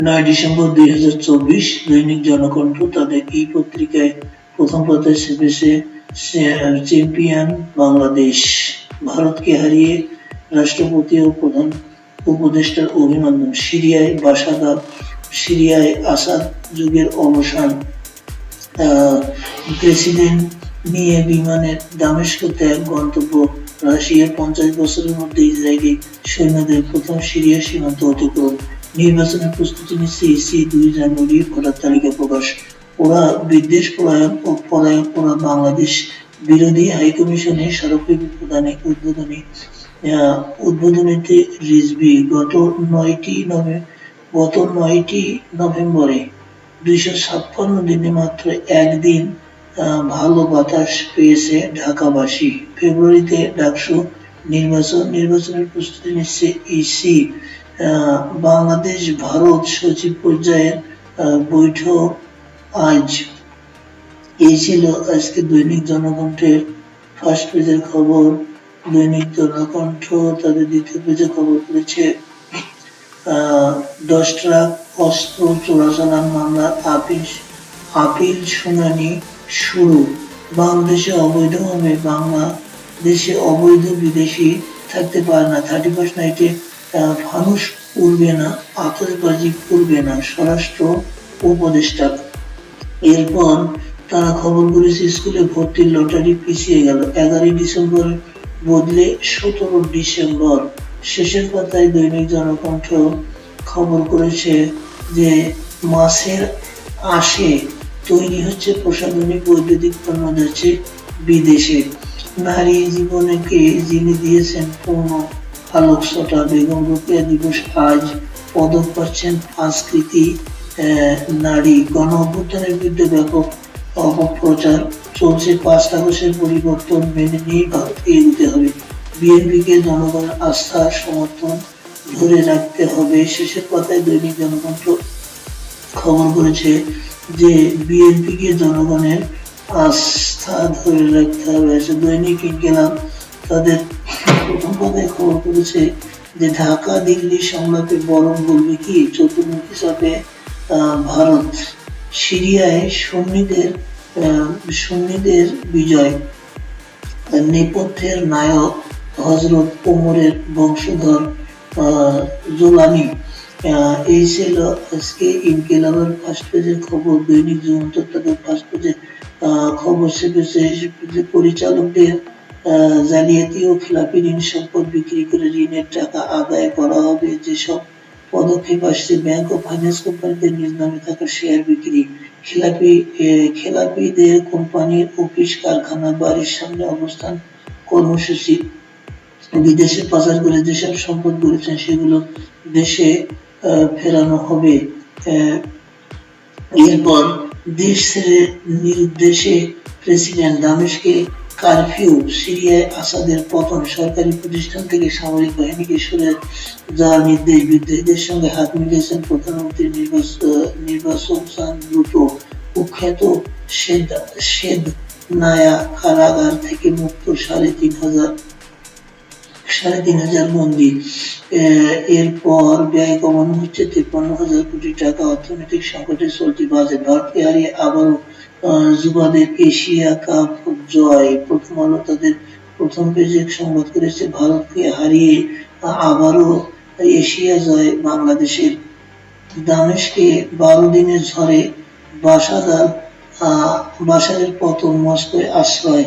9 December 2024 দৈনিক জনকণ্ঠ তাদের এই পত্রিকায় প্রথম পাতায় ছেপেছে চ্যাম্পিয়ন বাংলাদেশ, ভারতকে হারিয়ে রাষ্ট্রপতি ও প্রধান উপদেষ্টার অভিনন্দন, সিরিয়ায় বাশার সিরিয়ায় আসাদ যুগের অবসান, প্রেসিডেন্ট নিয়ে বিমানে দামেস্ক ত্যাগ গন্তব্য, রাশিয়ার 50 বছরের মধ্যে ইসরায়েলি সৈন্যদের প্রথম সিরিয়া সীমান্ত অতিক্রম, নির্বাচনের প্রস্তুতি নিচ্ছে ইসি, 2 জানুয়ারি ভোটার তালিকা প্রকাশ, ওরা বিদেশ পলায়ন ওরা বাংলাদেশ বিরোধী হাইকমিশনে স্মারকলিপি প্রদানে উদ্বোধনীতে রিজভী গত 9টি নভেম্বরে 256 দিনে মাত্র একদিন ভালো বাতাস পেয়েছে ঢাকাবাসী। ফেব্রুয়ারিতে ডাকসু নির্বাচনের প্রস্তুতি নিচ্ছে ইসি। বাংলাদেশ ভারত সচিব পর্যায়ের বৈঠক আজ। এই ছিল আজকে দৈনিক জনকণ্ঠের ফার্স্ট পেজের খবর। দৈনিক জনকণ্ঠ তাদের দ্বিতীয় পেজে খবর করেছে 10 ট্রাক অস্ত্র চোরাচালান মামলার আপিল শুনানি শুরু। বাংলাদেশে অবৈধ বিদেশি থাকতে পারে না। 31 নাইটে ফানুস উড়বে না, আতশবাজি করবে না, স্বরাষ্ট্র উপদেষ্টা। এরপর তারা খবর করেছে স্কুলে ভর্তির লটারি পিছিয়ে গেল, 11 ডিসেম্বর বদলে 17 ডিসেম্বর। শেষের পাতায় দৈনিক জনকণ্ঠ খবর করেছে যে মাছের আঁশে তৈরি হচ্ছে প্রসাধনী বৈদ্যুতিক পণ্য যাচ্ছে বিদেশে। নারী জীবনকে যিনি দিয়েছেন পূর্ণ আলোকছটা, বেগম রোকেয়া দিবস আজ। পদক পাচ্ছেন 5 কৃতী নারী। গণ অভ্যুত্থানের বিরুদ্ধে ব্যাপক অপপ্রচার চলছে, 5 আগস্টের পরিবর্তন মেনে নিয়ে ভারতকে এগোতে হবে। বিএনপিকে জনগণের আস্থা সমর্থন ধরে রাখতে হবে। শেষের পাতায় দৈনিক জনকণ্ঠ খবর করেছে যে বিএনপিকে জনগণের আস্থা ধরে রাখতে হবে। দৈনিক ইনকিলাব তাদের প্রথম পাতায় খবর করেছে যে ঢাকা দিল্লি সংলাপে বরং বলবে কি, চতুর্মুখী চাপে ভারত। সিরিয়ায় সুন্নিদের বিজয়, নেপথ্যের নায়ক হযরত ওমরের বংশধর জোলানি। এই ছিল আজকে ইনকিলাবের ফার্স্ট পেজের খবর। দৈনিক যুগান্তর তাদের ফার্স্ট পেজে খবর ছেপেছে পরিচালকদের জালিয়াতি ও খেলাপি ঋণ সম্পদ বিক্রি করে ঋণের টাকা আদায় করা হবে। যেসব পদক্ষেপ আসছে, ব্যাংক ও ফাইন্যান্স কোম্পানিদের নিজ নামে থাকা শেয়ার বিক্রি, খেলাপিদের কোম্পানির অফিস, কারখানা, বাড়ির সামনে অবস্থান কর্মসূচি, বিদেশে পাচার করে যেসব সম্পদ গড়েছেন সেগুলো দেশে ফেরানো হবে। এরপর দেশ ছেড়ে নিরুদ্দেশে প্রেসিডেন্ট, দামেস্কে কারফিউ, সিরিয়ায় আসাদের পতন, সরকারি প্রতিষ্ঠান থেকে সামরিক বাহিনীকে সরে যাওয়ার নির্দেশ, বিদ্রোহীদের সঙ্গে হাত মিলিয়েছেন প্রধানমন্ত্রী নির্বাচন চান দ্রুত, কুখ্যাত শেদনায়া কারাগার থেকে মুক্ত 3,500 বন্দী। এরপর ব্যয় কমানো হচ্ছে 53,000 কোটি টাকা। অর্থনৈতিক সংকটে চলতি বাজেট, ভারতকে হারিয়ে আবারও যুবাদের এশিয়া কাপ জয়। প্রথম আলো তাদের প্রথম পেজে সংবাদ করেছে ভারতকে হারিয়ে আবারও এশিয়া জয় বাংলাদেশের। দামেস্কে 12 দিনের ঝড়ে বাশারের পতন, মস্কোয় আশ্রয়।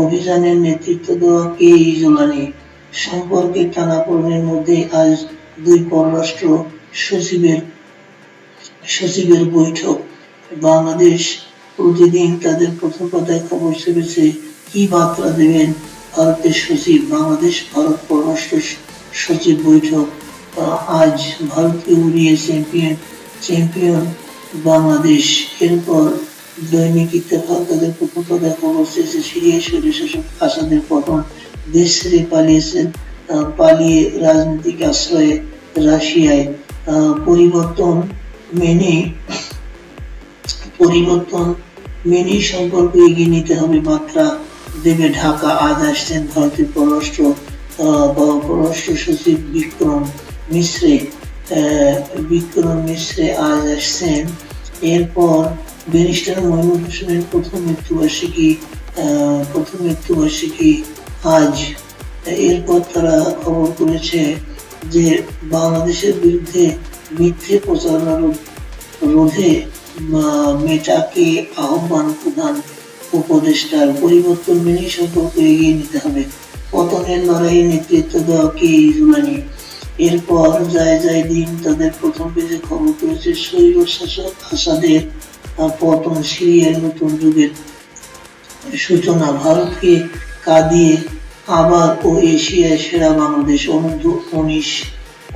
অভিযানের নেতৃত্ব দেওয়া জোলানি। সম্পর্কের টানাপোড়েনের মধ্যে আজ 2 পররাষ্ট্র সচিবের বৈঠক। বাংলাদেশ প্রতিদিন তাদের প্রথম পাতায় খবর ছেপেছে কি বার্তা দেবেন ভারতের সচিব। বাংলাদেশ ভারত পররাষ্ট্র সচিব বৈঠক আজ। ভারতকে উড়িয়ে চ্যাম্পিয়ন বাংলাদেশ। এরপর দৈনিক ইত্তেফাক তাদের প্রথম পাতায় খবর ছেপেছে সিরিয়ায় স্বৈরশাসক আসাদের পতন, দেশ ছেড়ে পালিয়ে রাজনৈতিক আশ্রয়ে রাশিয়ায়। পরিবর্তন মেনেই সম্পর্ক এগিয়ে নিতে হবে বার্তা দেবে ঢাকা। আজ আসছেন ভারতের পররাষ্ট্র সচিব বিক্রম মিশ্রে। বিক্রম মিশ্রে আজ আসছেন। এরপর ব্যারিস্টার মইনুল হোসেনের প্রথম মৃত্যুবার্ষিকী আজ। এরপর তারা খবর করেছে যে বাংলাদেশের বিরুদ্ধে মিথ্যে প্রচারণা রোধে মেটাকে আহ্বান প্রধান উপদেষ্টার। পরিবর্তন মেনেই সম্পর্ক এগিয়ে নিতে হবে, পতনের লড়াইয়ে নেতৃত্ব দেওয়া কে জুলানি। এরপর যায় দিন তাদের প্রথম পেজে খবর করেছে স্বৈর শাসক আসাদের পতন, সিরিয়ার নতুন যুগের সূচনা, ভারতকে কাঁদিয়ে আবার ও এশিয়ায় সেরা বাংলাদেশ,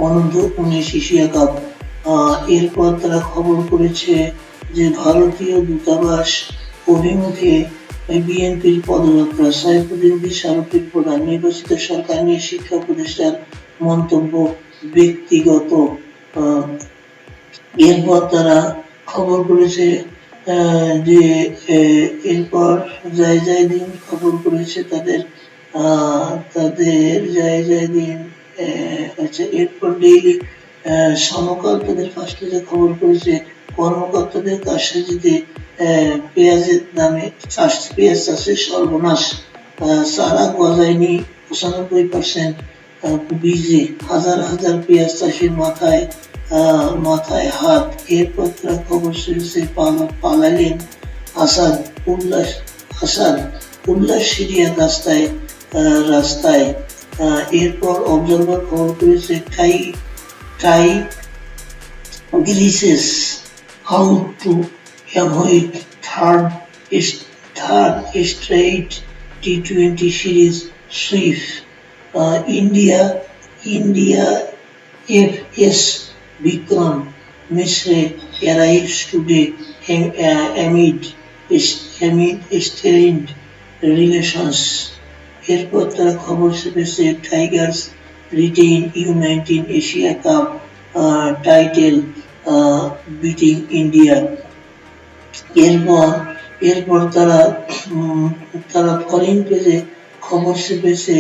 অনূর্ধ্ব-19 এশিয়া কাপ। এরপর তারা খবর করেছে যে ভারতীয় দূতাবাস অভিমুখে বিএনপির পদযাত্রা, সাইফুদ্দিন বিচারকের প্রধান, নির্বাচিত সরকার নিয়ে শিক্ষা উপদেষ্টার মন্তব্য ব্যক্তিগত। এরপর তারা খবর করেছে যে এরপর যায় দিন খবর করেছে তাদের যায় দিন। আচ্ছা, এরপর ডেইলি সমকাল তাদের ফার্স্ট পেজে খবর করেছে কর্মকর্তাদের কারসাজিতে পেঁয়াজের দামে পেঁয়াজ চাষের সর্বনাশ, চারা গজায়নি 95% বীজে, হাজার পেঁয়াজ চাষির মাথায় হাত। এরপর তারা খবর শুনেছে পালালেন আসাদ, উল্লাস সিরিয়ার রাস্তায়। এরপর অবজারভার খবর করেছে Greece's how to avoid third straight T20 series sweep. India FS Bikram Misre arrives today amid strained relations. এরপর তারা খবর ছেপেছে Tigers retain U19 Asia cup title beating India. এরপর তারা ফরেন পেজে খবর ছেপেছে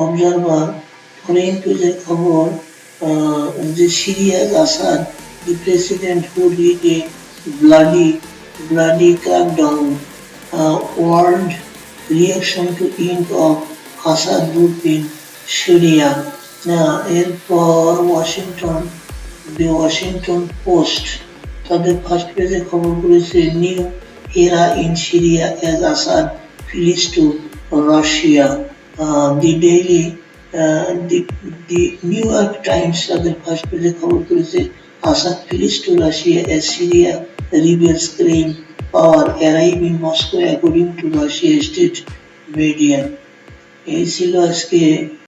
অবজারভার। ফরেন পেজের খবর যে সিরিয়ার Asad, the president who lead a bloody crackdown, world reaction to end of Assad rule in Syria. এরপর the Washington Post তাদের ফার্স্ট পেজে খবর করেছে নিউ এরা in Syria as Assad flees to Russia. The New York Times তাদের first পেজে খবর করেছে Assad flees to Russia as Syria rebels claim power, arrive in Moscow according to Russia state media. এই ছিল আজকে